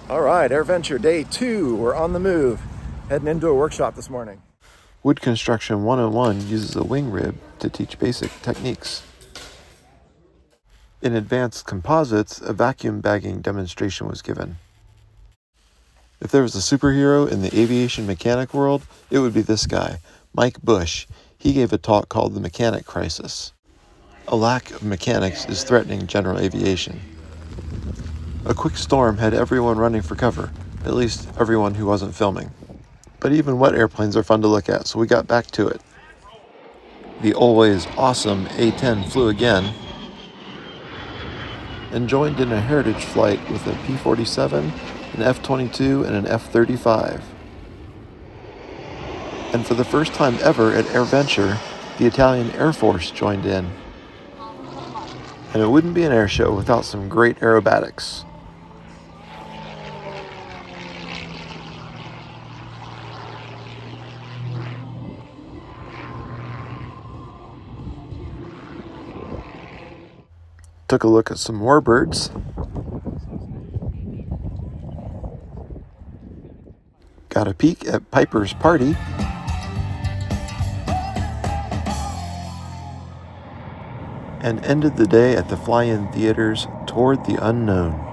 All right, AirVenture day 2. We're on the move, heading into a workshop this morning. Wood Construction 101 uses a wing rib to teach basic techniques. In advanced composites, a vacuum bagging demonstration was given. If there was a superhero in the aviation mechanic world, it would be this guy, Mike Bush. He gave a talk called The Mechanic Crisis. A lack of mechanics is threatening general aviation. A quick storm had everyone running for cover, at least everyone who wasn't filming. But even wet airplanes are fun to look at, so we got back to it. The always awesome A-10 flew again, and joined in a heritage flight with a P-47, an F-22, and an F-35. And for the first time ever at AirVenture, the Italian Air Force joined in. And it wouldn't be an air show without some great aerobatics. Took a look at some warbirds. Got a peek at Piper's party. And ended the day at the fly-in theaters Toward the Unknown.